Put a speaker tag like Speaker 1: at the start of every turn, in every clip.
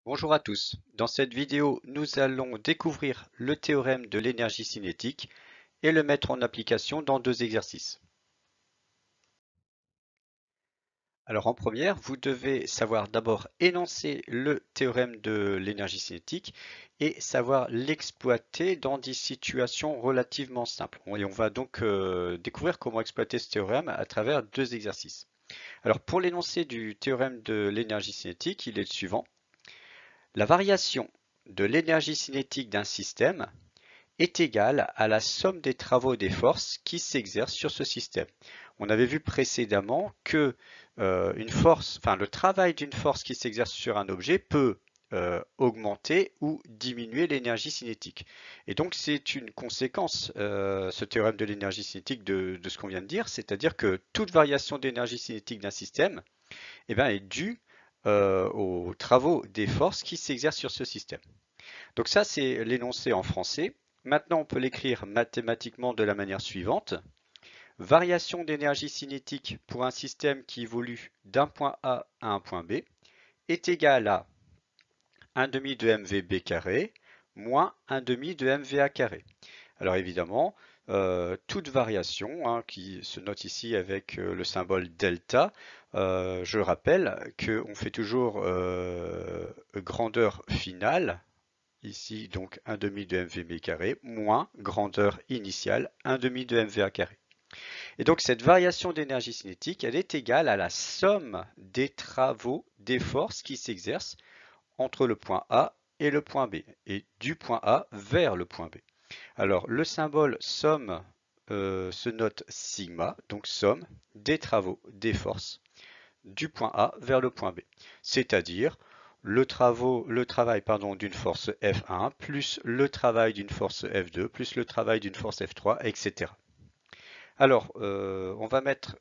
Speaker 1: Bonjour à tous. Dans cette vidéo, nous allons découvrir le théorème de l'énergie cinétique et le mettre en application dans deux exercices. Alors en première, vous devez savoir d'abord énoncer le théorème de l'énergie cinétique et savoir l'exploiter dans des situations relativement simples. Et on va donc découvrir comment exploiter ce théorème à travers deux exercices. Alors pour l'énoncé du théorème de l'énergie cinétique, il est le suivant. La variation de l'énergie cinétique d'un système est égale à la somme des travaux et des forces qui s'exercent sur ce système. On avait vu précédemment que le travail d'une force qui s'exerce sur un objet peut augmenter ou diminuer l'énergie cinétique. Et donc c'est une conséquence, ce théorème de l'énergie cinétique de ce qu'on vient de dire, c'est-à-dire que toute variation d'énergie cinétique d'un système est due aux travaux des forces qui s'exercent sur ce système. Donc ça, c'est l'énoncé en français. Maintenant, on peut l'écrire mathématiquement de la manière suivante. Variation d'énergie cinétique pour un système qui évolue d'un point A à un point B est égale à 1 demi de mvb carré moins 1 demi de mva carré. Alors évidemment, toute variation qui se note ici avec le symbole delta, je rappelle qu'on fait toujours grandeur finale, ici donc 1 demi de mvb carré, moins grandeur initiale 1 demi de mva carré. Et donc cette variation d'énergie cinétique, elle est égale à la somme des travaux des forces qui s'exercent entre le point A et le point B, et du point A vers le point B. Alors, le symbole somme se note sigma, donc somme des travaux des forces du point A vers le point B. C'est-à-dire le travail d'une force F1 plus le travail d'une force F2 plus le travail d'une force F3, etc. Alors, on va mettre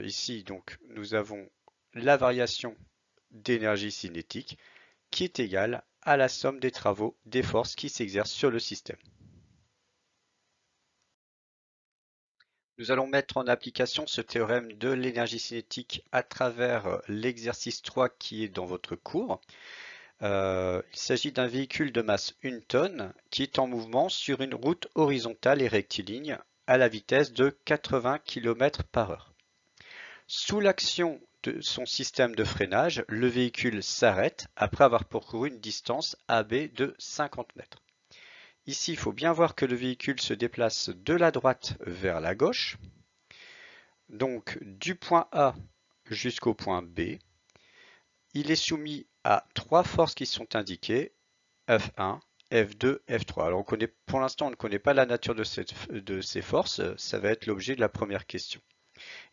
Speaker 1: ici, donc, nous avons la variation d'énergie cinétique qui est égale à la somme des travaux des forces qui s'exercent sur le système. Nous allons mettre en application ce théorème de l'énergie cinétique à travers l'exercice 3 qui est dans votre cours. Il s'agit d'un véhicule de masse 1 tonne qui est en mouvement sur une route horizontale et rectiligne à la vitesse de 80 km par heure. Sous l'action de son système de freinage, le véhicule s'arrête après avoir parcouru une distance AB de 50 mètres. Ici, il faut bien voir que le véhicule se déplace de la droite vers la gauche. Donc, du point A jusqu'au point B, il est soumis à trois forces qui sont indiquées, F1, F2, F3. Alors, pour l'instant, on ne connaît pas la nature de ces forces. Ça va être l'objet de la première question.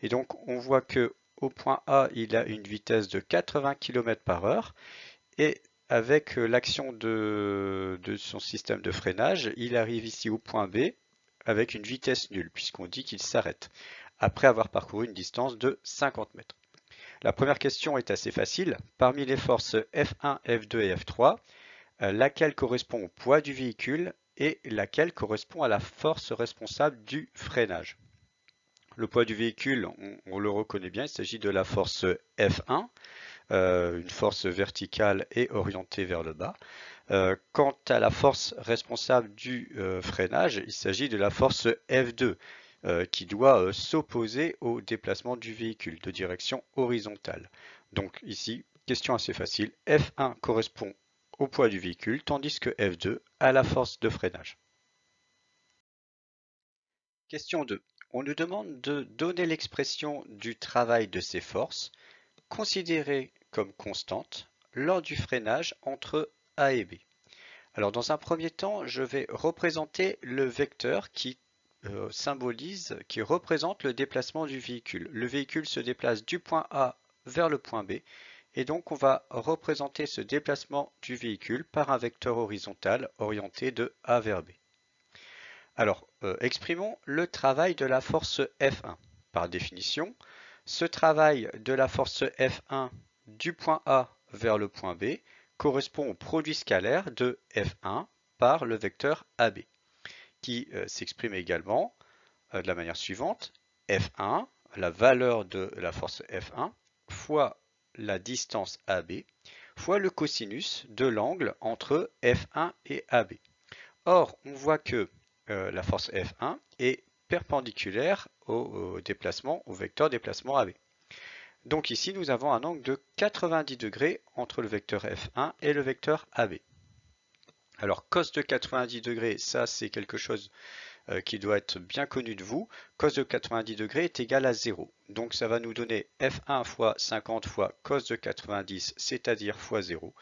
Speaker 1: Et donc, on voit que au point A, il a une vitesse de 80 km par heure. Et avec l'action de son système de freinage, il arrive ici au point B avec une vitesse nulle, puisqu'on dit qu'il s'arrête, après avoir parcouru une distance de 50 mètres. La première question est assez facile. Parmi les forces F1, F2 et F3, laquelle correspond au poids du véhicule et laquelle correspond à la force responsable du freinage? Le poids du véhicule, on le reconnaît bien, il s'agit de la force F1, une force verticale et orientée vers le bas. Quant à la force responsable du freinage, il s'agit de la force F2 qui doit s'opposer au déplacement du véhicule de direction horizontale. Donc ici, question assez facile, F1 correspond au poids du véhicule, tandis que F2 à la force de freinage. Question 2. On nous demande de donner l'expression du travail de ces forces, considérées comme constantes, lors du freinage entre A et B. Alors dans un premier temps, je vais représenter le vecteur qui qui représente le déplacement du véhicule. Le véhicule se déplace du point A vers le point B, et donc on va représenter ce déplacement du véhicule par un vecteur horizontal orienté de A vers B. Alors, exprimons le travail de la force F1. Par définition, ce travail de la force F1 du point A vers le point B correspond au produit scalaire de F1 par le vecteur AB, qui s'exprime également de la manière suivante. F1, la valeur de la force F1, fois la distance AB, fois le cosinus de l'angle entre F1 et AB. Or, on voit que la force F1 est perpendiculaire au déplacement, au vecteur déplacement AB. Donc ici, nous avons un angle de 90 degrés entre le vecteur F1 et le vecteur AB. Alors, cos de 90 degrés, ça c'est quelque chose qui doit être bien connu de vous. Cos de 90 degrés est égal à 0. Donc ça va nous donner F1 fois 50 fois cos de 90, c'est-à-dire fois 0.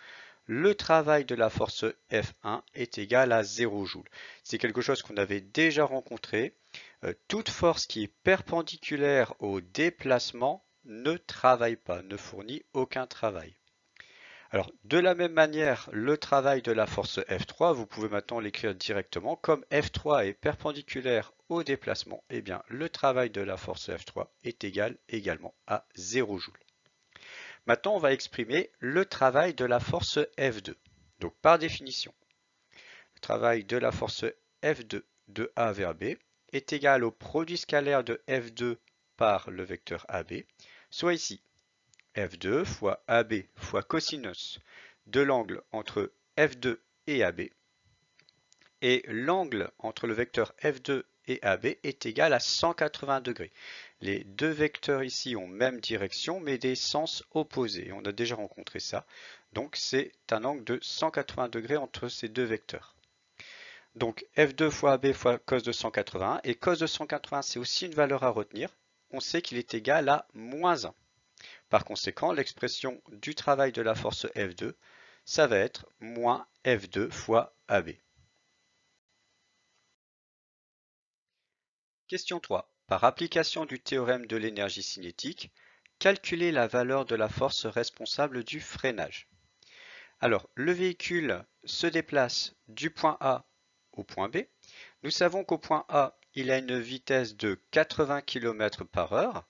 Speaker 1: Le travail de la force F1 est égal à 0 joule. C'est quelque chose qu'on avait déjà rencontré. Toute force qui est perpendiculaire au déplacement ne travaille pas, ne fournit aucun travail. Alors, de la même manière, le travail de la force F3, vous pouvez maintenant l'écrire directement. Comme F3 est perpendiculaire au déplacement, eh bien, le travail de la force F3 est égal également à 0 joule. Maintenant, on va exprimer le travail de la force F2. Donc, par définition, le travail de la force F2 de A vers B est égal au produit scalaire de F2 par le vecteur AB, soit ici F2 fois AB fois cosinus de l'angle entre F2 et AB. Et l'angle entre le vecteur F2 et AB est égal à 180 degrés. Les deux vecteurs ici ont même direction, mais des sens opposés. On a déjà rencontré ça. Donc c'est un angle de 180 degrés entre ces deux vecteurs. Donc F2 fois AB fois cos de 180. Et cos de 180, c'est aussi une valeur à retenir. On sait qu'il est égal à moins 1. Par conséquent, l'expression du travail de la force F2, ça va être moins F2 fois AB. Question 3. Par application du théorème de l'énergie cinétique, calculez la valeur de la force responsable du freinage. Alors, le véhicule se déplace du point A au point B. Nous savons qu'au point A, il a une vitesse de 80 km par heure.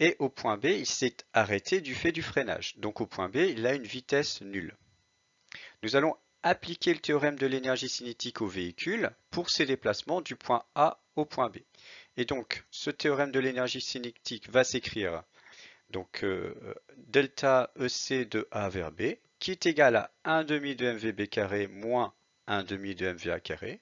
Speaker 1: Et au point B, il s'est arrêté du fait du freinage. Donc au point B, il a une vitesse nulle. Nous allons appliquer le théorème de l'énergie cinétique au véhicule pour ses déplacements du point A au point B. Et donc, ce théorème de l'énergie cinétique va s'écrire donc delta EC de A vers B, qui est égal à 1 demi de mvb carré moins 1 demi de mva carré,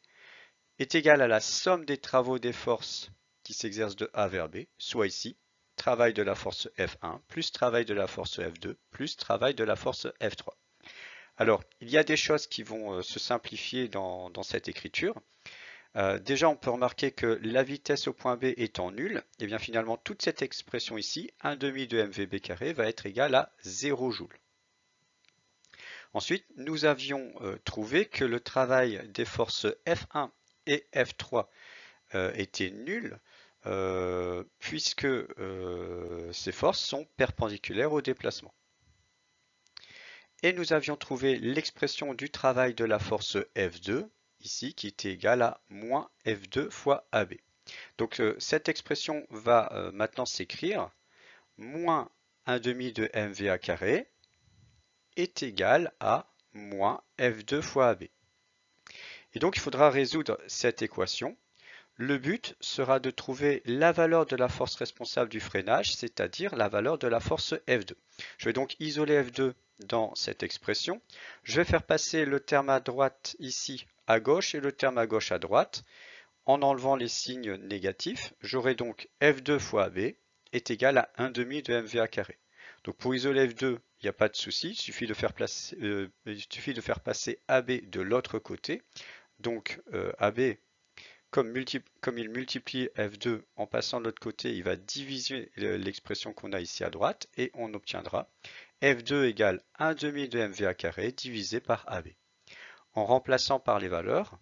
Speaker 1: est égal à la somme des travaux des forces qui s'exercent de A vers B, soit ici, travail de la force F1 plus travail de la force F2 plus travail de la force F3. Alors, il y a des choses qui vont se simplifier dans cette écriture. Déjà, on peut remarquer que la vitesse au point B étant nulle, et bien finalement, toute cette expression ici, 1 demi de mvb carré, va être égale à 0 joule. Ensuite, nous avions trouvé que le travail des forces F1 et F3 était nul, puisque ces forces sont perpendiculaires au déplacement. Et nous avions trouvé l'expression du travail de la force F2, ici, qui était égale à moins F2 fois AB. Donc cette expression va maintenant s'écrire moins 1 demi de mva carré est égal à moins F2 fois AB. Et donc il faudra résoudre cette équation. Le but sera de trouver la valeur de la force responsable du freinage, c'est-à-dire la valeur de la force F2. Je vais donc isoler F2 dans cette expression. Je vais faire passer le terme à droite ici à gauche et le terme à gauche à droite. En enlevant les signes négatifs, j'aurai donc F2 fois AB est égal à 1 demi de mva carré. Donc pour isoler F2, il n'y a pas de souci, il suffit de faire passer AB de l'autre côté. Donc AB, comme il multiplie F2 en passant de l'autre côté, il va diviser l'expression qu'on a ici à droite et on obtiendra F2 égale 1 demi de mva carré divisé par AB. En remplaçant par les valeurs,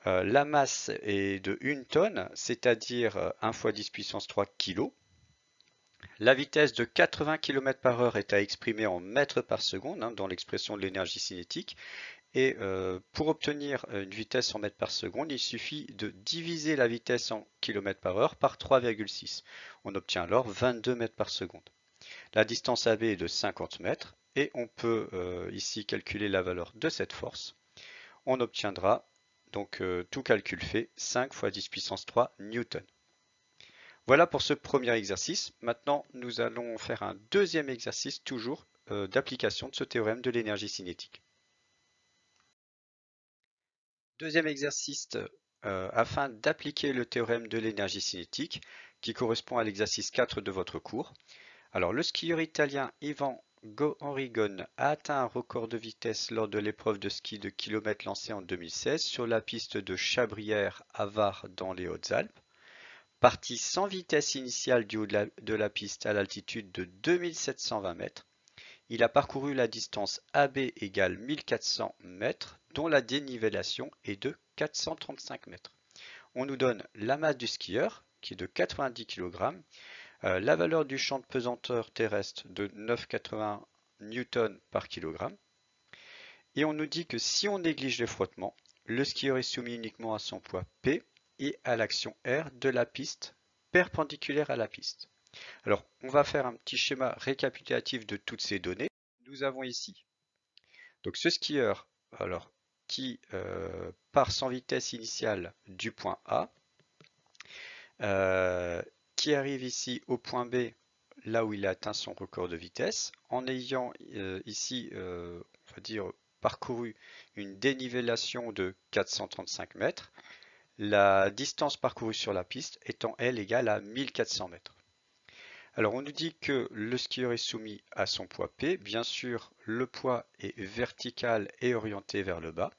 Speaker 1: la masse est de 1 tonne, c'est-à-dire 1 fois 10 puissance 3 kg. La vitesse de 80 km par heure est à exprimer en mètres par seconde dans l'expression de l'énergie cinétique. Et pour obtenir une vitesse en mètres par seconde, il suffit de diviser la vitesse en km par heure par 3,6. On obtient alors 22 mètres par seconde. La distance AB est de 50 mètres et on peut ici calculer la valeur de cette force. On obtiendra, donc tout calcul fait, 5 fois 10 puissance 3 newton. Voilà pour ce premier exercice. Maintenant, nous allons faire un deuxième exercice, toujours d'application de ce théorème de l'énergie cinétique. Deuxième exercice, afin d'appliquer le théorème de l'énergie cinétique, qui correspond à l'exercice 4 de votre cours. Alors, le skieur italien Ivan Go-Enrigon a atteint un record de vitesse lors de l'épreuve de ski de kilomètres lancée en 2016 sur la piste de Chabrières à Var dans les Hautes-Alpes. Parti sans vitesse initiale du haut de la piste à l'altitude de 2720 mètres, il a parcouru la distance AB égale 1400 mètres, dont la dénivellation est de 435 mètres. On nous donne la masse du skieur, qui est de 90 kg, la valeur du champ de pesanteur terrestre de 9,80 Newton par kilogramme, et on nous dit que si on néglige les frottements, le skieur est soumis uniquement à son poids P et à l'action R de la piste perpendiculaire à la piste. Alors, on va faire un petit schéma récapitulatif de toutes ces données. Nous avons ici donc ce skieur alors, qui part sans vitesse initiale du point A, qui arrive ici au point B, là où il a atteint son record de vitesse, en ayant ici, on va dire, parcouru une dénivellation de 435 mètres, la distance parcourue sur la piste étant, elle, égale à 1400 mètres. Alors on nous dit que le skieur est soumis à son poids P. Bien sûr, le poids est vertical et orienté vers le bas.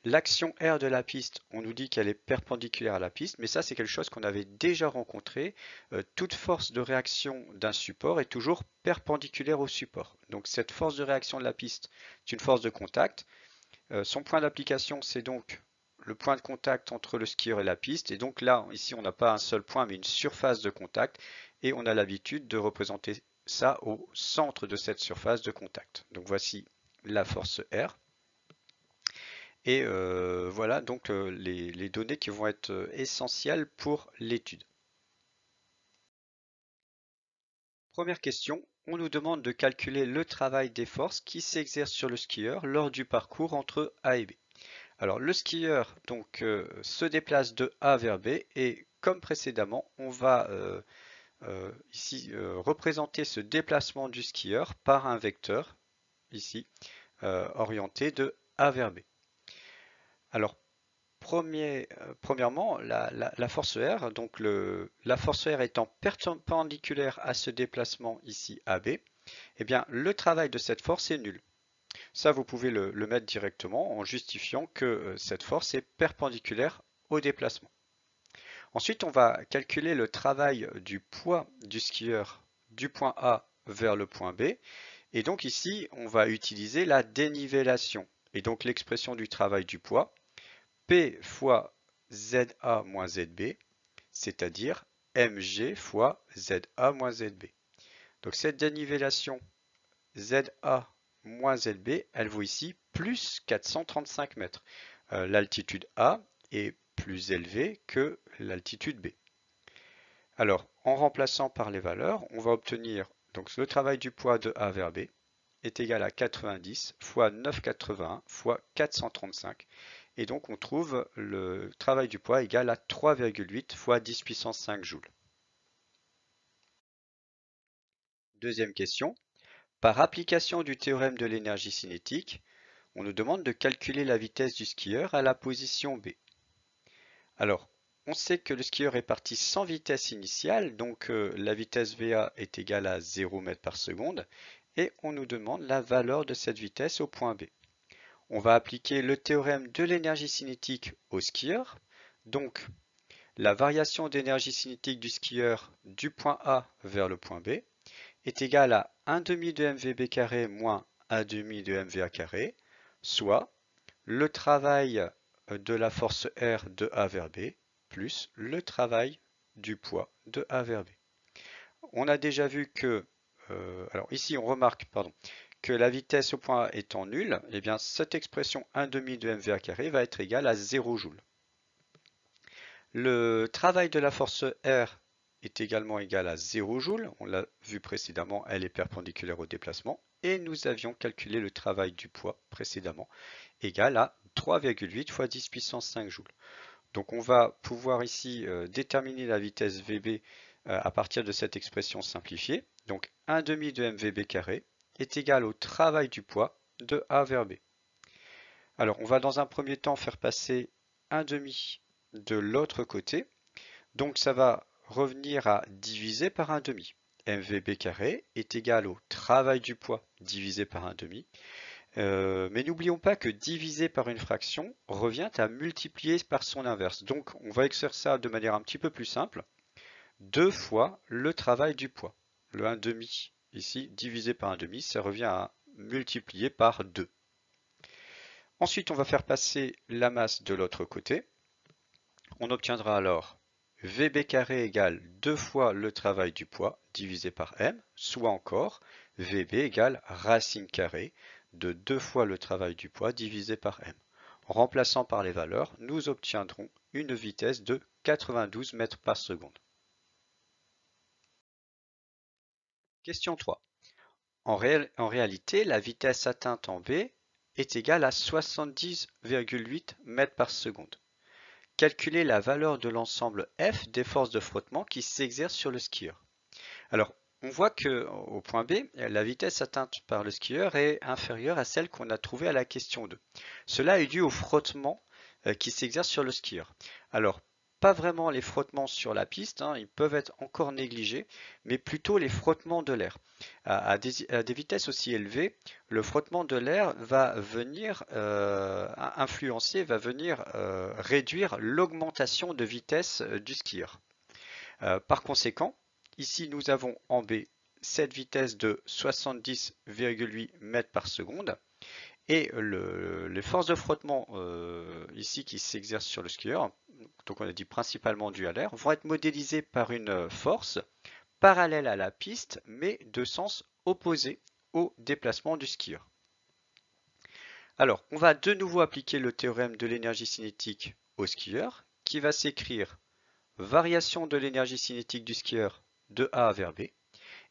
Speaker 1: L'action R de la piste, on nous dit qu'elle est perpendiculaire à la piste, mais ça c'est quelque chose qu'on avait déjà rencontré. Toute force de réaction d'un support est toujours perpendiculaire au support. Donc cette force de réaction de la piste est une force de contact. Son point d'application, c'est donc le point de contact entre le skieur et la piste. Et donc là, ici, on n'a pas un seul point, mais une surface de contact. Et on a l'habitude de représenter ça au centre de cette surface de contact. Donc voici la force R. Et voilà donc les données qui vont être essentielles pour l'étude. Première question, on nous demande de calculer le travail des forces qui s'exercent sur le skieur lors du parcours entre A et B. Alors le skieur donc se déplace de A vers B et comme précédemment, on va ici représenter ce déplacement du skieur par un vecteur ici orienté de A vers B. Alors premièrement, la force R, donc la force R étant perpendiculaire à ce déplacement ici AB, eh bien le travail de cette force est nul. Ça, vous pouvez le mettre directement en justifiant que cette force est perpendiculaire au déplacement. Ensuite, on va calculer le travail du poids du skieur du point A vers le point B. Et donc ici, on va utiliser la dénivellation. Et donc l'expression du travail du poids, P fois ZA moins ZB, c'est-à-dire mg fois ZA moins ZB. Donc cette dénivellation ZA moins ZB, elle vaut ici plus 435 mètres. L'altitude A est plus élevée que l'altitude B. Alors, en remplaçant par les valeurs, on va obtenir donc le travail du poids de A vers B est égal à 90 fois 9,81 fois 435. Et donc on trouve le travail du poids égal à 3,8 fois 10 puissance 5 joules. Deuxième question. Par application du théorème de l'énergie cinétique, on nous demande de calculer la vitesse du skieur à la position B. Alors, on sait que le skieur est parti sans vitesse initiale, donc la vitesse VA est égale à 0 m par seconde, et on nous demande la valeur de cette vitesse au point B. On va appliquer le théorème de l'énergie cinétique au skieur, donc la variation d'énergie cinétique du skieur du point A vers le point B est égale à 1 demi de mvb carré moins 1 demi de mva carré, soit le travail de la force R de A vers B plus le travail du poids de A vers B. On a déjà vu que, alors ici on remarque, pardon, que la vitesse au point A étant nulle, eh bien cette expression 1 demi de mva carré va être égale à 0 joule. Le travail de la force R est également égal à 0 joule. On l'a vu précédemment, elle est perpendiculaire au déplacement. Et nous avions calculé le travail du poids précédemment, égal à 3,8 fois 10 puissance 5 joules. Donc on va pouvoir ici déterminer la vitesse VB à partir de cette expression simplifiée. Donc 1 demi de mvb carré est égal au travail du poids de A vers B. Alors, on va dans un premier temps faire passer 1/2 de l'autre côté. Donc, ça va revenir à diviser par 1/2. mvb carré est égal au travail du poids divisé par 1/2. Mais n'oublions pas que diviser par une fraction revient à multiplier par son inverse. Donc, on va écrire ça de manière un petit peu plus simple. 2 fois le travail du poids. Le 1/2 ici, divisé par 1/2, ça revient à multiplier par 2. Ensuite, on va faire passer la masse de l'autre côté. On obtiendra alors VB carré égale 2 fois le travail du poids divisé par M, soit encore VB égale racine carrée de 2 fois le travail du poids divisé par M. En remplaçant par les valeurs, nous obtiendrons une vitesse de 92 mètres par seconde. Question 3. En réalité, la vitesse atteinte en B est égale à 70,8 mètres par seconde. Calculer la valeur de l'ensemble F des forces de frottement qui s'exercent sur le skieur. Alors, on voit que au point B, la vitesse atteinte par le skieur est inférieure à celle qu'on a trouvée à la question 2. Cela est dû au frottement qui s'exerce sur le skieur. Alors, pas vraiment les frottements sur la piste, ils peuvent être encore négligés, mais plutôt les frottements de l'air. À des vitesses aussi élevées, le frottement de l'air va venir influencer, va venir réduire l'augmentation de vitesse du skieur. Par conséquent, ici nous avons en B cette vitesse de 70,8 mètres par seconde. Et les forces de frottement ici qui s'exercent sur le skieur, donc on a dit principalement dues à l'air, vont être modélisées par une force parallèle à la piste, mais de sens opposé au déplacement du skieur. Alors, on va de nouveau appliquer le théorème de l'énergie cinétique au skieur, qui va s'écrire variation de l'énergie cinétique du skieur de A vers B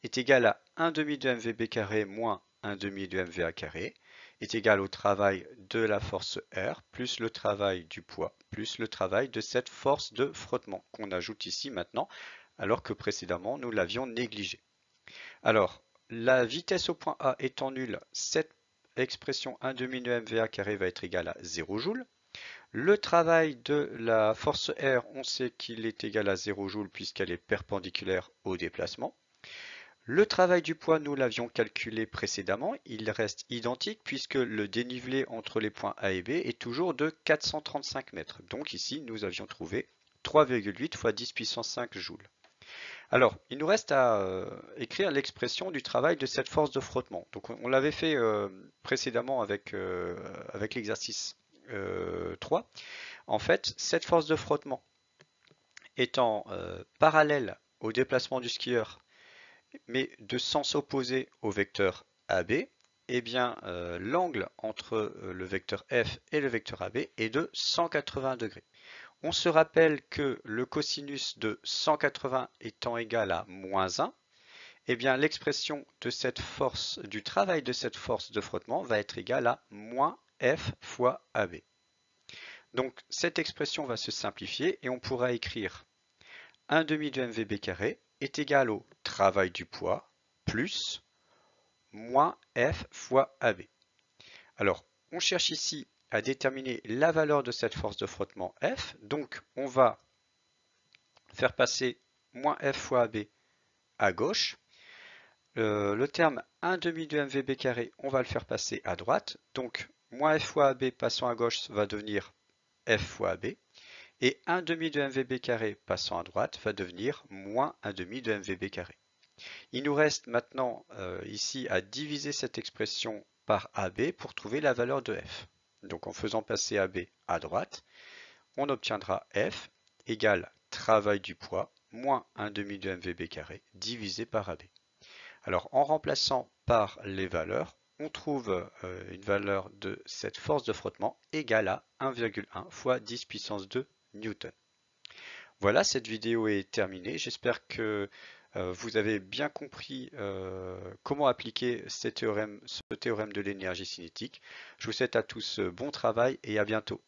Speaker 1: est égal à 1/2 de mvb carré moins 1/2 de mva carré est égal au travail de la force R plus le travail du poids plus le travail de cette force de frottement qu'on ajoute ici maintenant alors que précédemment nous l'avions négligé. Alors la vitesse au point A étant nulle, cette expression 1/2 de mva carré va être égale à 0 joule. Le travail de la force R, on sait qu'il est égal à 0 joule puisqu'elle est perpendiculaire au déplacement. Le travail du poids, nous l'avions calculé précédemment, il reste identique puisque le dénivelé entre les points A et B est toujours de 435 mètres. Donc ici, nous avions trouvé 3,8 fois 10 puissance 5 joules. Alors, il nous reste à écrire l'expression du travail de cette force de frottement. Donc on l'avait fait précédemment avec l'exercice 3. En fait, cette force de frottement étant parallèle au déplacement du skieur mais de sens opposé au vecteur AB, eh bien l'angle entre le vecteur F et le vecteur AB est de 180 degrés. On se rappelle que le cosinus de 180 étant égal à moins 1, eh bien l'expression de cette force, du travail de cette force de frottement va être égale à moins F fois AB. Donc cette expression va se simplifier et on pourra écrire 1/2 de mvb carré est égal au travail du poids plus moins F fois AB. Alors, on cherche ici à déterminer la valeur de cette force de frottement F. Donc, on va faire passer moins F fois AB à gauche. Le terme 1/2 de mvb carré, on va le faire passer à droite. Donc, moins F fois AB passant à gauche va devenir F fois AB. Et 1/2 de mvb carré passant à droite va devenir moins 1/2 de mvb carré. Il nous reste maintenant ici à diviser cette expression par AB pour trouver la valeur de F. Donc en faisant passer AB à droite, on obtiendra F égale travail du poids moins 1/2 de mvb carré divisé par AB. Alors en remplaçant par les valeurs, on trouve une valeur de cette force de frottement égale à 1,1 fois 10 puissance 2 Newton. Voilà, cette vidéo est terminée. J'espère que vous avez bien compris comment appliquer ce théorème de l'énergie cinétique. Je vous souhaite à tous bon travail et à bientôt.